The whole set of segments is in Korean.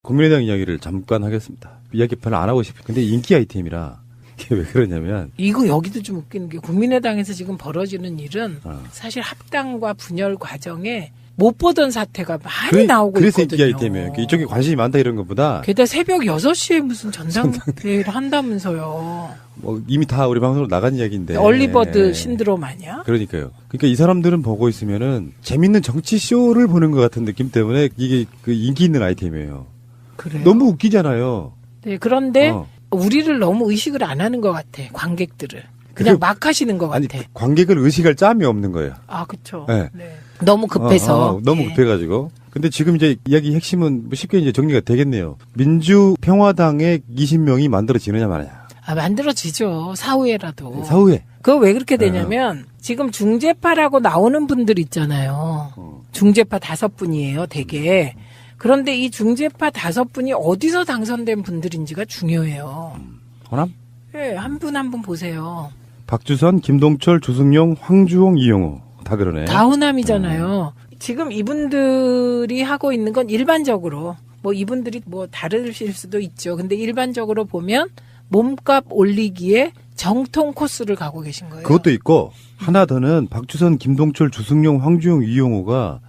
국민의당 이야기를 잠깐 하겠습니다. 이야기 별로 안 하고 싶어요. 근데 인기 아이템이라 이게 왜 그러냐면 이거 여기도 좀 웃기는 게 국민의당에서 지금 벌어지는 일은 사실 합당과 분열 과정에 못 보던 사태가 많이 나오고 그래서 있거든요. 인기 아이템이에요. 이쪽에 관심이 많다 이런 것보다 게다가 새벽 6시에 무슨 전당대회를 한다면서요. 뭐 이미 다 우리 방송으로 나간 이야기인데. 얼리버드 신드롬 아니야? 그러니까요. 그러니까 이 사람들은 보고 있으면은 재밌는 정치 쇼를 보는 것 같은 느낌 때문에 이게 그 인기 있는 아이템이에요. 그래요? 너무 웃기잖아요. 네, 그런데 우리를 너무 의식을 안 하는 것 같아. 관객들을. 그냥 막 하시는 것 아니, 같아. 관객을 의식할 짬이 없는 거예요. 아, 그쵸. 네. 네. 너무 급해서. 너무 예. 급해가지고. 근데 지금 이제 이야기 핵심은 뭐 쉽게 이제 정리가 되겠네요. 민주평화당의 20명이 만들어지느냐 마느냐. 아, 만들어지죠. 사후에라도. 사후에. 그거 왜 그렇게 되냐면 지금 중재파라고 나오는 분들 있잖아요. 중재파 5분이에요, 대개. 그런데 이 중재파 5분이 어디서 당선된 분들인지가 중요해요. 호남? 네, 한 분 한 분 보세요. 박주선, 김동철, 주승용, 황주홍, 이용호. 다 그러네. 다 호남이잖아요. 지금 이분들이 하고 있는 건 일반적으로 뭐 이분들이 뭐 다르실 수도 있죠. 근데 일반적으로 보면 몸값 올리기에 정통 코스를 가고 계신 거예요. 그것도 있고 하나 더는 박주선, 김동철, 주승용, 황주홍, 이용호가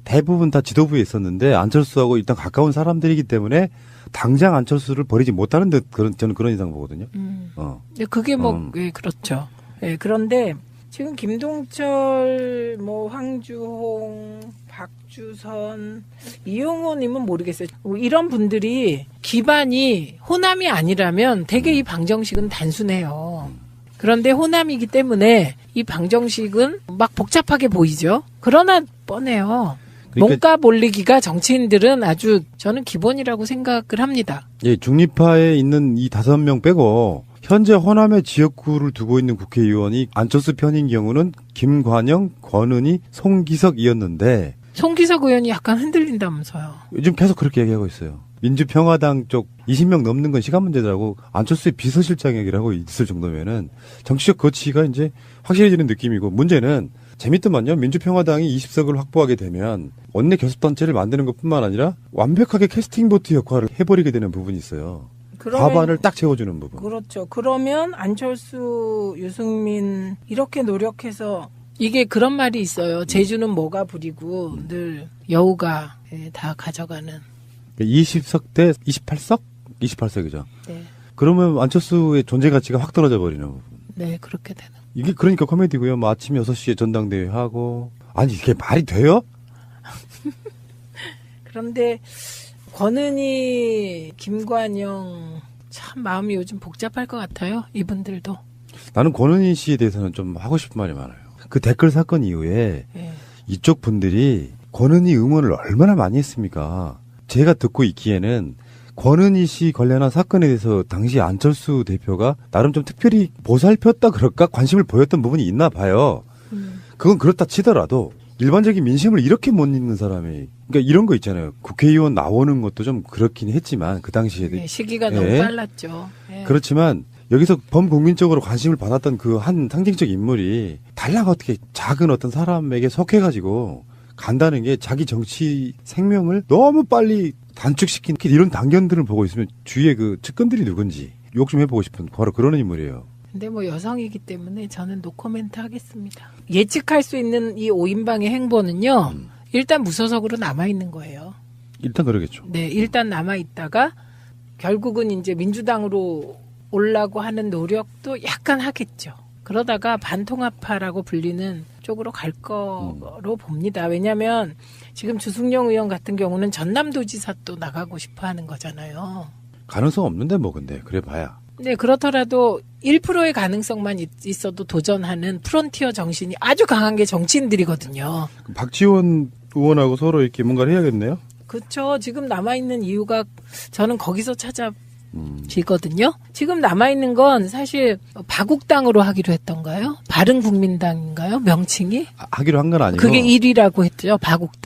대부분 다 지도부에 있었는데 안철수하고 일단 가까운 사람들이기 때문에 당장 안철수를 버리지 못하는 듯 저는 그런 이상 보거든요. 근데 그게 뭐 예, 그렇죠. 예, 그런데 지금 김동철, 뭐 황주홍, 박주선, 이용호님은 모르겠어요. 이런 분들이 기반이 호남이 아니라면 되게 이 방정식은 단순해요. 그런데 호남이기 때문에 이 방정식은 막 복잡하게 보이죠. 그러나 뻔해요. 그러니까 몸값 올리기가 정치인들은 아주 저는 기본이라고 생각을 합니다. 예, 중립파에 있는 이 5명 빼고 현재 호남의 지역구를 두고 있는 국회의원이 안철수 편인 경우는 김관영, 권은희, 송기석이었는데 송기석 의원이 약간 흔들린다면서요. 요즘 계속 그렇게 얘기하고 있어요. 민주평화당 쪽 20명 넘는 건 시간 문제라고 안철수의 비서실장 얘기를 하고 있을 정도면은 정치적 거치가 이제 확실해지는 느낌이고 문제는 재밌더만요. 민주평화당이 20석을 확보하게 되면 원내 교섭단체를 만드는 것뿐만 아니라 완벽하게 캐스팅보트 역할을 해버리게 되는 부분이 있어요. 과반을 딱 채워주는 부분. 그렇죠. 그러면 안철수, 유승민 이렇게 노력해서 이게 그런 말이 있어요. 제주는 뭐가 부리고 늘 여우가 다 가져가는. 20석 대 28석? 28석이죠. 네. 그러면 안철수의 존재 가치가 확 떨어져 버리는 부분. 네, 그렇게 되는. 이게 그러니까 코미디고요. 뭐 아침 6시에 전당대회 하고. 아니 이게 말이 돼요? 그런데 권은희, 김관영 참 마음이 요즘 복잡할 것 같아요. 이분들도. 나는 권은희 씨에 대해서는 좀 하고 싶은 말이 많아요. 그 댓글 사건 이후에 네. 이쪽 분들이 권은희 응원을 얼마나 많이 했습니까? 제가 듣고 있기에는 권은희 씨 관련한 사건에 대해서 당시 안철수 대표가 나름 좀 특별히 보살폈다 그럴까 관심을 보였던 부분이 있나 봐요. 그건 그렇다 치더라도 일반적인 민심을 이렇게 못 읽는 사람이 그러니까 이런 거 있잖아요. 국회의원 나오는 것도 좀 그렇긴 했지만 그 당시에 네, 시기가 너무 빨랐죠. 네. 그렇지만 여기서 범국민적으로 관심을 받았던 그 한 상징적 인물이 달랑 어떻게 작은 어떤 사람에게 속해가지고 간다는 게 자기 정치 생명을 너무 빨리 단축시킨 이런 단견들을 보고 있으면 주위에 그 측근들이 누군지 욕 좀 해보고 싶은 바로 그런 인물이에요. 근데 뭐 여성이기 때문에 저는 노코멘트 하겠습니다. 예측할 수 있는 이 5인방의 행보는요. 일단 무소속으로 남아있는 거예요. 일단 그러겠죠. 네, 일단 남아있다가 결국은 이제 민주당으로 오려고 하는 노력도 약간 하겠죠. 그러다가 반통합파라고 불리는 쪽으로 갈 거로 봅니다. 왜냐하면 지금 주승용 의원 같은 경우는 전남도지사 또 나가고 싶어 하는 거잖아요. 가능성 없는데 뭐 근데 그래 봐야. 네, 그렇더라도 1%의 가능성만 있어도 도전하는 프론티어 정신이 아주 강한 게 정치인들이거든요. 박지원 의원하고 서로 이렇게 뭔가를 해야겠네요. 그렇죠. 지금 남아있는 이유가 저는 거기서 찾아지거든요. 지금 남아있는 건 사실 바국당으로 하기로 했던가요? 바른국민당인가요? 명칭이? 하기로 한 건 아니고. 그게 1위라고 했죠.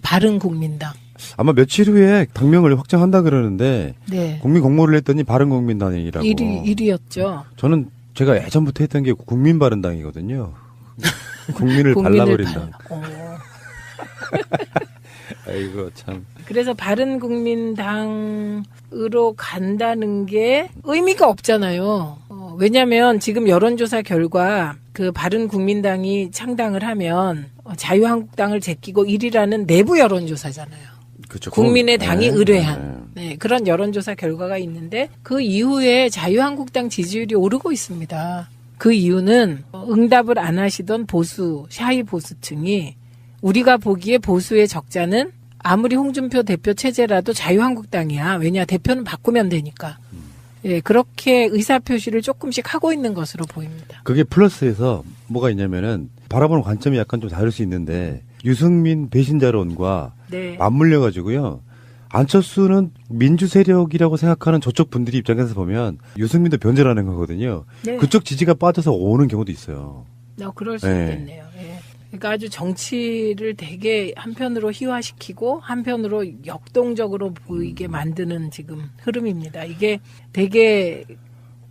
바른국민당. 아마 며칠 후에 당명을 확정한다 그러는데 네. 국민 공모를 했더니 바른국민당이라고. 1위였죠. 저는 제가 예전부터 했던 게 국민바른당이거든요. 국민을 발라버린다. 아이고 참. 그래서 바른국민당으로 간다는 게 의미가 없잖아요. 왜냐하면 지금 여론조사 결과 그 바른국민당이 창당을 하면 자유한국당을 제끼고 1위라는 내부 여론조사잖아요. 그렇죠. 국민의당이 네. 의뢰한 그런 여론조사 결과가 있는데 그 이후에 자유한국당 지지율이 오르고 있습니다. 그 이유는 응답을 안 하시던 보수, 샤이 보수층이 우리가 보기에 보수의 적자는 아무리 홍준표 대표 체제라도 자유한국당이야. 왜냐 대표는 바꾸면 되니까. 예, 그렇게 의사표시를 조금씩 하고 있는 것으로 보입니다. 그게 플러스에서 뭐가 있냐면은 바라보는 관점이 약간 좀 다를 수 있는데 유승민 배신자론과 네. 맞물려 가지고요. 안철수는 민주 세력이라고 생각하는 저쪽 분들이 입장에서 보면 유승민도 변절하는 거거든요. 네. 그쪽 지지가 빠져서 오는 경우도 있어요. 그럴 수 네. 있겠네요. 예. 그러니까 아주 정치를 되게 한편으로 희화시키고 한편으로 역동적으로 보이게 만드는 지금 흐름입니다. 이게 되게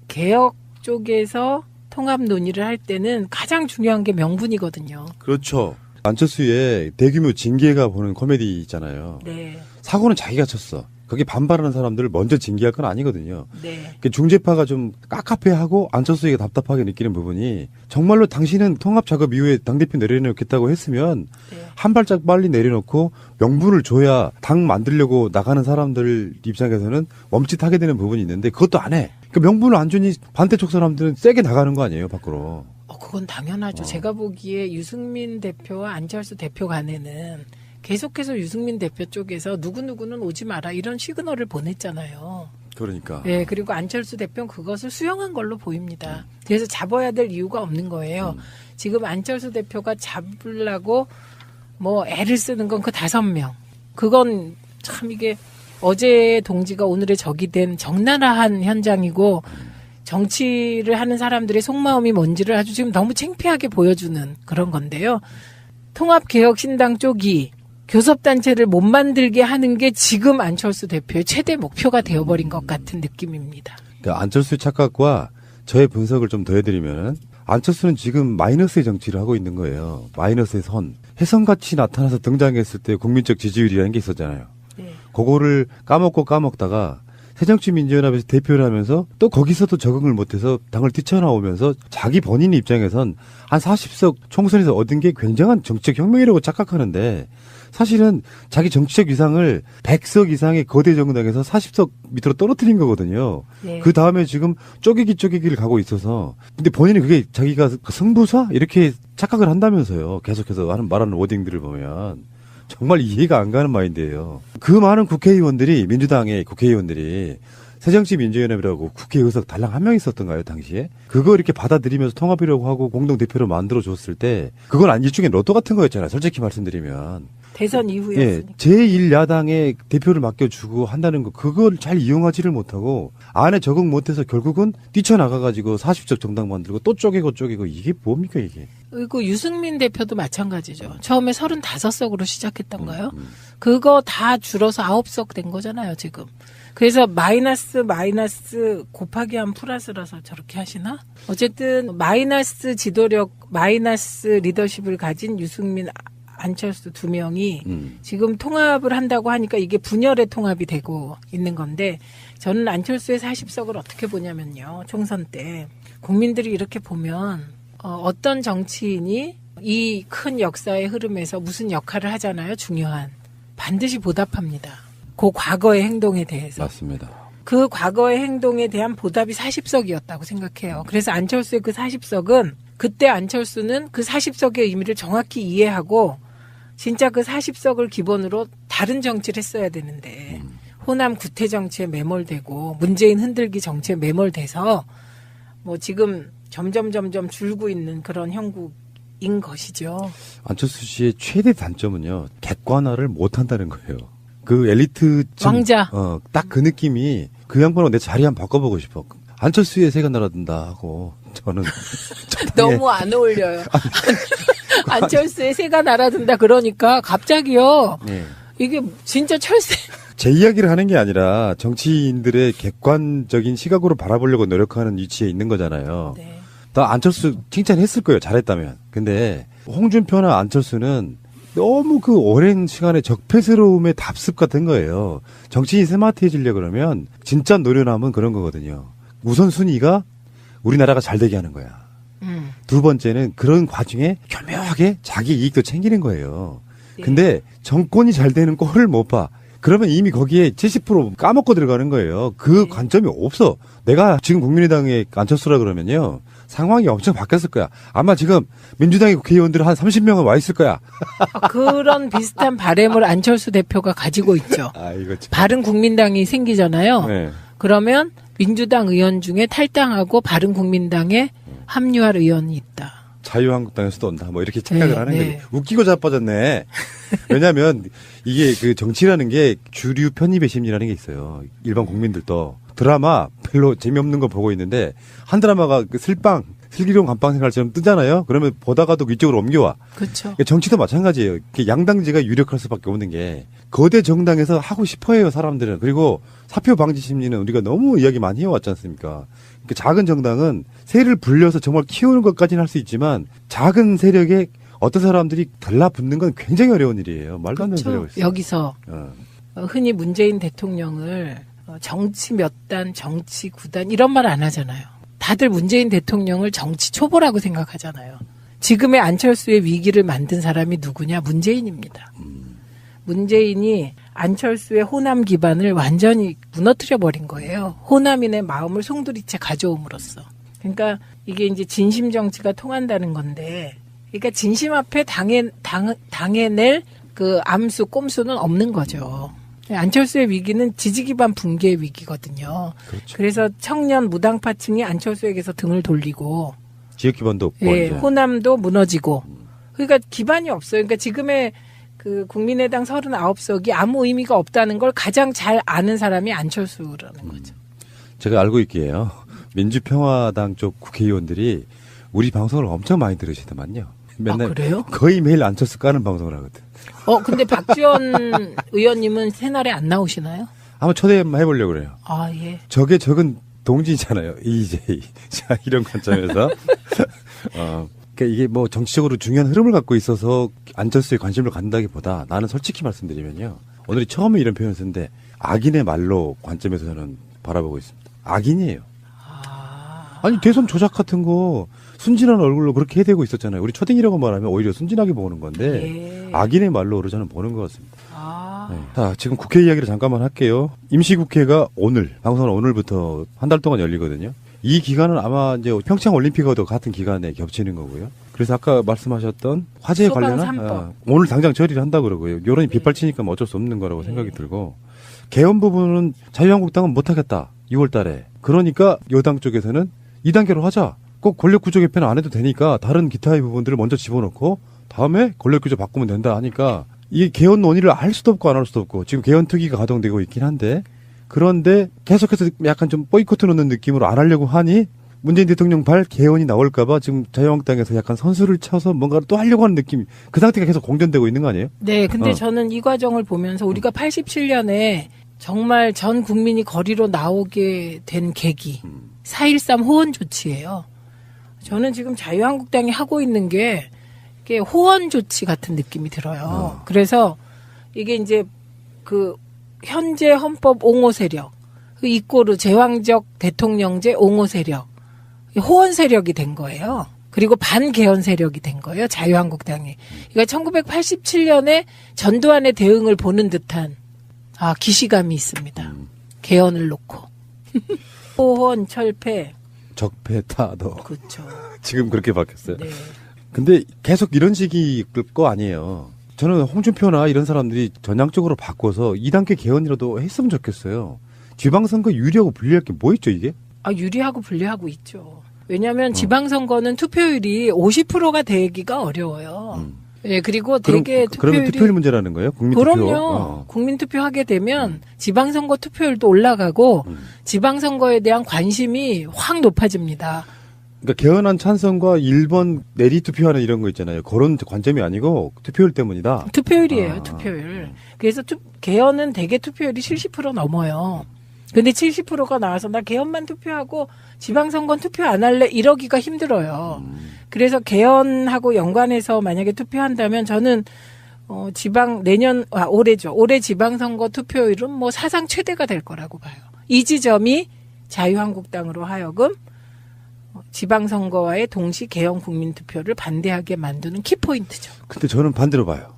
개혁 쪽에서 통합 논의를 할 때는 가장 중요한 게 명분이거든요. 그렇죠. 안철수의 대규모 징계가 보는 코미디 있잖아요. 네. 사고는 자기가 쳤어. 거기 반발하는 사람들을 먼저 징계할 건 아니거든요. 네. 중재파가 좀 깝깝해하고 안철수에게 답답하게 느끼는 부분이 정말로 당신은 통합 작업 이후에 당대표 내려놓겠다고 했으면 네. 한 발짝 빨리 내려놓고 명분을 줘야 당 만들려고 나가는 사람들 입장에서는 멈칫하게 되는 부분이 있는데 그것도 안 해. 그 명분을 안 주니 반대쪽 사람들은 세게 나가는 거 아니에요, 밖으로. 그건 당연하죠. 제가 보기에 유승민 대표와 안철수 대표 간에는 계속해서 유승민 대표 쪽에서 누구누구는 오지 마라 이런 시그널을 보냈잖아요. 그러니까. 네, 그리고 안철수 대표는 그것을 수용한 걸로 보입니다. 그래서 잡아야 될 이유가 없는 거예요. 지금 안철수 대표가 잡으려고 뭐 애를 쓰는 건 그 5명. 그건 참 이게 어제의 동지가 오늘의 적이 된 적나라한 현장이고 정치를 하는 사람들의 속마음이 뭔지를 아주 지금 너무 창피하게 보여주는 그런 건데요. 통합개혁신당 쪽이 교섭단체를 못 만들게 하는 게 지금 안철수 대표의 최대 목표가 되어버린 것 같은 느낌입니다. 그러니까 안철수의 착각과 저의 분석을 좀 더해드리면은 안철수는 지금 마이너스의 정치를 하고 있는 거예요. 마이너스의 선. 혜성같이 나타나서 등장했을 때 국민적 지지율이라는 게 있었잖아요. 네. 그거를 까먹다가 새정치민주연합에서 대표를 하면서 또 거기서도 적응을 못해서 당을 뛰쳐나오면서 자기 본인 입장에선 한 40석 총선에서 얻은 게 굉장한 정치적 혁명이라고 착각하는데 사실은 자기 정치적 위상을 100석 이상의 거대 정당에서 40석 밑으로 떨어뜨린 거거든요. 네. 그 다음에 지금 쪼개기를 가고 있어서 근데 본인이 그게 자기가 승부사? 이렇게 착각을 한다면서요. 계속해서 말하는 워딩들을 보면. 정말 이해가 안 가는 마인드예요. 그 많은 국회의원들이 민주당의 국회의원들이 새정치민주연합이라고 국회 의석 달랑 한 명 있었던가요 당시에? 그거 이렇게 받아들이면서 통합이라고 하고 공동대표로 만들어줬을 때 그건 일종의 로또 같은 거였잖아요. 솔직히 말씀드리면. 대선 예, 이후였으니까. 제1야당에 대표를 맡겨주고 한다는 거 그걸 잘 이용하지를 못하고 안에 적응 못해서 결국은 뛰쳐나가가지고 40석 정당 만들고 또 쪼개고 이게 뭡니까 이게. 그리고 유승민 대표도 마찬가지죠. 처음에 35석으로 시작했던가요? 그거 다 줄어서 9석 된 거잖아요, 지금. 그래서 마이너스 곱하기 한 플러스라서 저렇게 하시나? 어쨌든 마이너스 지도력, 마이너스 리더십을 가진 유승민, 안철수 2명이 지금 통합을 한다고 하니까 이게 분열의 통합이 되고 있는 건데 저는 안철수의 40석을 어떻게 보냐면요. 총선 때 국민들이 이렇게 보면 어떤 정치인이 이 큰 역사의 흐름에서 무슨 역할을 하잖아요. 중요한. 반드시 보답합니다. 그 과거의 행동에 대해서. 맞습니다. 그 과거의 행동에 대한 보답이 40석이었다고 생각해요. 그래서 안철수의 그 40석은 그때 안철수는 그 40석의 의미를 정확히 이해하고 진짜 그 40석을 기본으로 다른 정치를 했어야 되는데 호남 구태 정치에 매몰되고 문재인 흔들기 정치에 매몰돼서 뭐 지금 점점 줄고 있는 그런 형국인 것이죠. 안철수 씨의 최대 단점은요. 객관화를 못한다는 거예요. 그 엘리트 왕자. 딱 그 느낌이 그 양반하고 내 자리 한번 바꿔보고 싶어. 안철수의 새가 날아든다 하고 저는 너무 안 어울려요. 안철수의 새가 날아든다 그러니까 갑자기요. 네. 이게 진짜 철새. 제 이야기를 하는 게 아니라 정치인들의 객관적인 시각으로 바라보려고 노력하는 위치에 있는 거잖아요. 네. 나 안철수 칭찬했을 거예요. 잘했다면. 근데 홍준표나 안철수는 너무 그 오랜 시간의 적폐스러움의 답습 같은 거예요. 정치인이 스마트해지려 그러면 진짜 노련함은 그런 거거든요. 우선순위가 우리나라가 잘 되게 하는 거야. 두 번째는 그런 과정에 교묘하게 자기 이익도 챙기는 거예요. 근데 정권이 잘 되는 꼴을 못 봐. 그러면 이미 거기에 70% 까먹고 들어가는 거예요. 그 관점이 없어. 내가 지금 국민의당에 안철수라 그러면요. 상황이 엄청 바뀌었을 거야. 아마 지금 민주당의 국회의원들 한 30명은 와 있을 거야. 그런 비슷한 바램을 안철수 대표가 가지고 있죠. 이거 참. 바른국민당이 생기잖아요. 네. 그러면 민주당 의원 중에 탈당하고 바른국민당에 합류할 의원이 있다. 자유한국당에서도 온다. 뭐 이렇게 착각을 네, 하는 네. 거지. 웃기고 자빠졌네. 왜냐하면 이게 그 정치라는 게 주류 편입의 심리라는 게 있어요. 일반 국민들도 드라마 별로 재미없는 거 보고 있는데 한 드라마가 그 슬기로운 감방 생활처럼 뜨잖아요. 그러면 보다가도 이쪽으로 옮겨와. 그렇죠. 정치도 마찬가지예요. 양당제가 유력할 수밖에 없는 게 거대 정당에서 하고 싶어해요 사람들은. 그리고 사표 방지 심리는 우리가 너무 이야기 많이 해왔지 않습니까? 그러니까 작은 정당은 세를 불려서 정말 키우는 것까지는 할 수 있지만 작은 세력에 어떤 사람들이 달라붙는 건 굉장히 어려운 일이에요. 말도 안 되는 소리가 그렇죠. 있어요. 여기서 흔히 문재인 대통령을 정치 몇 단, 정치 구단 이런 말 안 하잖아요. 다들 문재인 대통령을 정치 초보라고 생각하잖아요. 지금의 안철수의 위기를 만든 사람이 누구냐? 문재인입니다. 문재인이 안철수의 호남 기반을 완전히 무너뜨려 버린 거예요. 호남인의 마음을 송두리째 가져옴으로써. 그러니까 이게 이제 진심 정치가 통한다는 건데, 그러니까 진심 앞에 당해낼 그 암수, 꼼수는 없는 거죠. 안철수의 위기는 지지 기반 붕괴의 위기거든요. 그렇죠. 그래서 청년 무당파층이 안철수에게서 등을 돌리고, 지역 기반도 없고 예, 이제. 호남도 무너지고. 그러니까 기반이 없어요. 그러니까 지금의 그 국민의당 39석이 아무 의미가 없다는 걸 가장 잘 아는 사람이 안철수라는 거죠. 제가 알고 있기에요. 민주평화당 쪽 국회의원들이 우리 방송을 엄청 많이 들으시더만요. 맨날 그래요? 거의 매일 안철수 까는 방송을 하거든. 근데 박지원 의원님은 새날에 안 나오시나요? 한번 초대만 해보려고 그래요. 아, 예. 적은 동지잖아요. EJ. 자, 이런 관점에서. 그러니까 이게 뭐 정치적으로 중요한 흐름을 갖고 있어서 안철수에 관심을 갖는다기보다 나는 솔직히 말씀드리면요. 오늘이 처음에 이런 표현을 쓰는데 악인의 말로 관점에서 저는 바라보고 있습니다. 악인이에요. 아니 대선 조작 같은 거 순진한 얼굴로 그렇게 해대고 있었잖아요. 우리 초딩이라고 말하면 오히려 순진하게 보는 건데 악인의 말로 저는 보는 것 같습니다. 네. 자, 지금 국회 이야기를 잠깐만 할게요. 임시국회가 오늘, 방송은 오늘부터 한 달 동안 열리거든요. 이 기간은 아마 이제 평창 올림픽과도 같은 기간에 겹치는 거고요. 그래서 아까 말씀하셨던 화재에 관련한 오늘 당장 처리를 한다고 그러고요. 여론이 빗발치니까 뭐 어쩔 수 없는 거라고 생각이 들고 개헌 부분은 자유한국당은 못하겠다. 6월 달에. 그러니까 여당 쪽에서는 2단계로 하자. 꼭 권력구조 개편은 안 해도 되니까 다른 기타의 부분들을 먼저 집어넣고 다음에 권력구조 바꾸면 된다 하니까 이게 개헌 논의를 할 수도 없고 안 할 수도 없고 지금 개헌 특위가 가동되고 있긴 한데 그런데 계속해서 약간 좀 보이콧 놓는 느낌으로 안 하려고 하니 문재인 대통령 발 개헌이 나올까봐 지금 자유한국당에서 약간 선수를 쳐서 뭔가를 또 하려고 하는 느낌 그 상태가 계속 공전되고 있는 거 아니에요? 네, 근데 저는 이 과정을 보면서 우리가 87년에 정말 전 국민이 거리로 나오게 된 계기 4.13 호원 조치예요. 저는 지금 자유한국당이 하고 있는 게 이게 호원 조치 같은 느낌이 들어요. 그래서 이게 이제 그 현재 헌법 옹호 세력, 그 이꼬르 제왕적 대통령제 옹호 세력, 호원 세력이 된 거예요. 그리고 반개헌 세력이 된 거예요. 자유한국당이. 그러니까 1987년에 전두환의 대응을 보는 듯한 기시감이 있습니다. 개헌을 놓고. 호원, 철폐. 적폐타도. 그렇죠. 지금 그렇게 바뀌었어요. 네. 근데 계속 이런 식이 거 아니에요. 저는 홍준표나 이런 사람들이 전향적으로 바꿔서 2단계 개헌이라도 했으면 좋겠어요. 지방선거 유리하고 불리할 게 뭐 있죠, 이게? 유리하고 불리하고 있죠. 왜냐하면 지방선거는 투표율이 50%가 되기가 어려워요. 예, 그리고 되게 그러면 투표율 문제라는 거예요? 국민투표? 그럼요. 국민투표 하게 되면 지방선거 투표율도 올라가고 지방선거에 대한 관심이 확 높아집니다. 그러니까 개헌안 찬성과 1번 내리 투표하는 이런 거 있잖아요. 그런 관점이 아니고 투표율 때문이다. 투표율이에요, 투표율. 그래서 개헌은 대개 투표율이 70% 넘어요. 근데 70%가 나와서 나 개헌만 투표하고 지방선거는 투표 안 할래 이러기가 힘들어요. 그래서 개헌하고 연관해서 만약에 투표한다면 저는 올해죠. 올해 지방선거 투표율은 뭐 사상 최대가 될 거라고 봐요. 이 지점이 자유한국당으로 하여금 지방선거와의 동시 개헌 국민투표를 반대하게 만드는 키포인트죠. 근데 저는 반대로 봐요.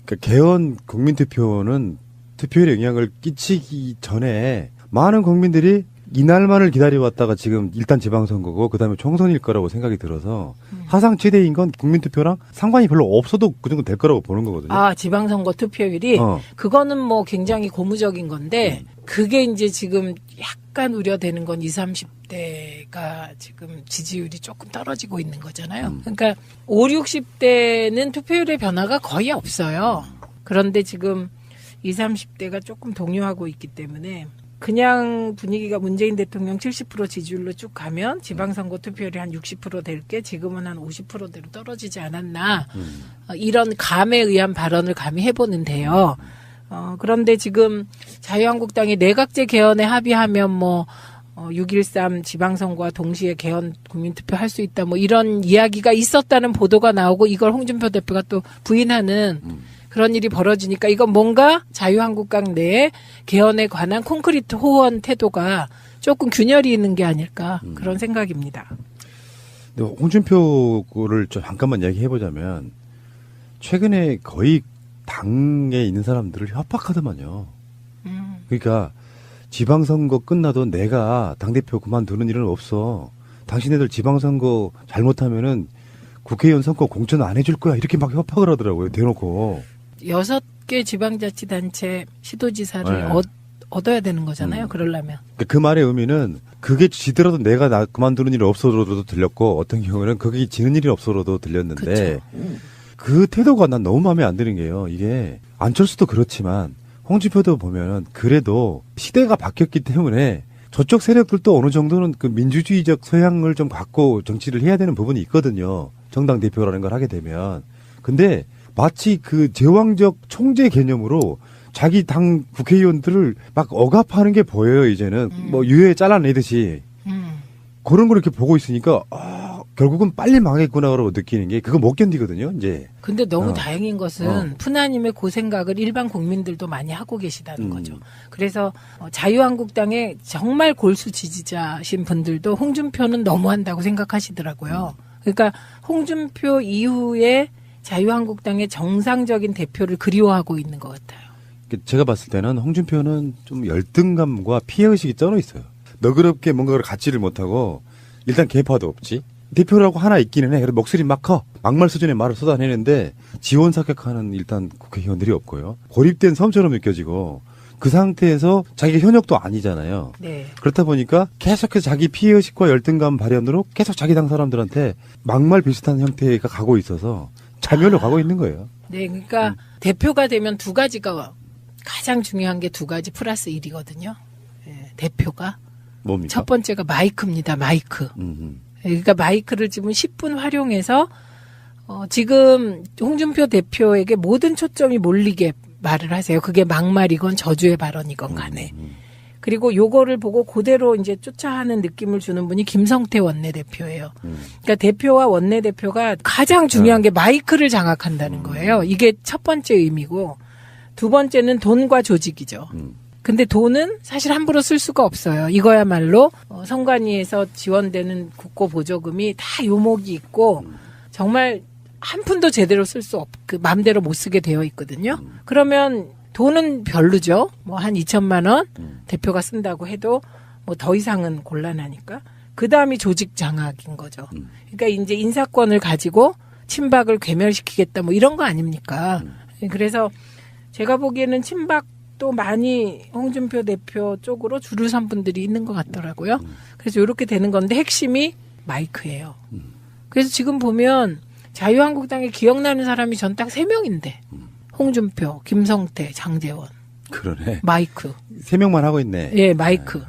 그러니까 개헌 국민투표는 투표율에 영향을 끼치기 전에 많은 국민들이 이날만을 기다려왔다가 지금 일단 지방선거고 그다음에 총선일 거라고 생각이 들어서 사상 최대인 건 국민투표랑 상관이 별로 없어도 그 정도 될 거라고 보는 거거든요. 아, 지방선거 투표율이 그거는 뭐 굉장히 고무적인 건데 그게 이제 지금 약간 우려되는 건 20, 30대가 지금 지지율이 조금 떨어지고 있는 거잖아요. 그러니까 5, 60대는 투표율의 변화가 거의 없어요. 그런데 지금 20, 30대가 조금 동요하고 있기 때문에 그냥 분위기가 문재인 대통령 70% 지지율로 쭉 가면 지방선거 투표율이 한 60% 될 게 지금은 한 50%대로 떨어지지 않았나. 이런 감에 의한 발언을 감히 해보는데요. 그런데 지금 자유한국당이 내각제 개헌에 합의하면 6.13 지방선거와 동시에 개헌 국민투표 할 수 있다. 뭐 이런 이야기가 있었다는 보도가 나오고 이걸 홍준표 대표가 또 부인하는 그런 일이 벌어지니까 이건 뭔가 자유한국당 내에 개헌에 관한 콘크리트 호언 태도가 조금 균열이 있는 게 아닐까 그런 생각입니다. 근데 홍준표를 좀 잠깐만 이야기해보자면 최근에 거의 당에 있는 사람들을 협박하더만요. 그러니까 지방선거 끝나도 내가 당대표 그만두는 일은 없어. 당신네들 지방선거 잘못하면은 국회의원 선거 공천 안 해줄 거야. 이렇게 막 협박을 하더라고요. 대놓고. 6개 지방자치단체 시도지사를 네. 얻어야 되는 거잖아요. 그러려면. 그 말의 의미는 그게 지더라도 내가 그만두는 일이 없어도 들렸고 어떤 경우는 그게 지는 일이 없어도 들렸는데 그 태도가 난 너무 마음에 안 드는 게요. 이게 안철수도 그렇지만 홍준표도 보면 그래도 시대가 바뀌었기 때문에 저쪽 세력들도 어느 정도는 그 민주주의적 소양을 좀 갖고 정치를 해야 되는 부분이 있거든요. 정당 대표라는 걸 하게 되면. 근데 마치 그 제왕적 총재 개념으로 자기 당 국회의원들을 막 억압하는 게 보여요, 이제는. 뭐 유해에 잘라내듯이. 그런 걸 이렇게 보고 있으니까, 결국은 빨리 망했구나라고 느끼는 게 그거 못 견디거든요, 이제. 근데 너무 다행인 것은 푸나님의 그 생각을 일반 국민들도 많이 하고 계시다는 거죠. 그래서 자유한국당의 정말 골수 지지자신 분들도 홍준표는 너무한다고 생각하시더라고요. 그러니까 홍준표 이후에 자유한국당의 정상적인 대표를 그리워하고 있는 것 같아요. 제가 봤을 때는 홍준표는 좀 열등감과 피해의식이 쩔어 있어요. 너그럽게 뭔가를 갖지를 못하고 일단 개파도 없지. 대표라고 하나 있기는 해. 그래도 목소리 막 커. 막말 수준의 말을 쏟아내는데 지원 사격하는 일단 국회의원들이 없고요. 고립된 섬처럼 느껴지고 그 상태에서 자기가 현역도 아니잖아요. 네. 그렇다 보니까 계속해서 자기 피해의식과 열등감 발현으로 계속 자기 당 사람들한테 막말 비슷한 형태가 가고 있어서 자멸로 가고 있는 거예요. 네, 그러니까 대표가 되면 두 가지가 가장 중요한 게 두 가지 플러스 1이거든요. 네, 대표가. 뭡니까? 첫 번째가 마이크입니다. 마이크. 그러니까 마이크를 지금 10분 활용해서 지금 홍준표 대표에게 모든 초점이 몰리게 말을 하세요. 그게 막말이건 저주의 발언이건 간에. 그리고 요거를 보고 그대로 이제 쫓아하는 느낌을 주는 분이 김성태 원내대표예요. 그러니까 대표와 원내대표가 가장 중요한 게 마이크를 장악한다는 거예요. 이게 첫 번째 의미고 두 번째는 돈과 조직이죠. 근데 돈은 사실 함부로 쓸 수가 없어요. 이거야말로 선관위에서 지원되는 국고 보조금이 다 요목이 있고 정말 한 푼도 제대로 쓸 수 그 마음대로 못 쓰게 되어 있거든요. 그러면 돈은 별로죠. 뭐 한 2천만 원 대표가 쓴다고 해도 뭐 더 이상은 곤란하니까. 그 다음이 조직 장악인 거죠. 그러니까 이제 인사권을 가지고 친박을 괴멸시키겠다 뭐 이런 거 아닙니까? 그래서 제가 보기에는 친박도 많이 홍준표 대표 쪽으로 줄을 선 분들이 있는 것 같더라고요. 그래서 이렇게 되는 건데 핵심이 마이크예요. 그래서 지금 보면 자유한국당에 기억나는 사람이 전 딱 3명인데 홍준표, 김성태, 장제원. 그러네. 마이크. 3명만 하고 있네. 예, 마이크.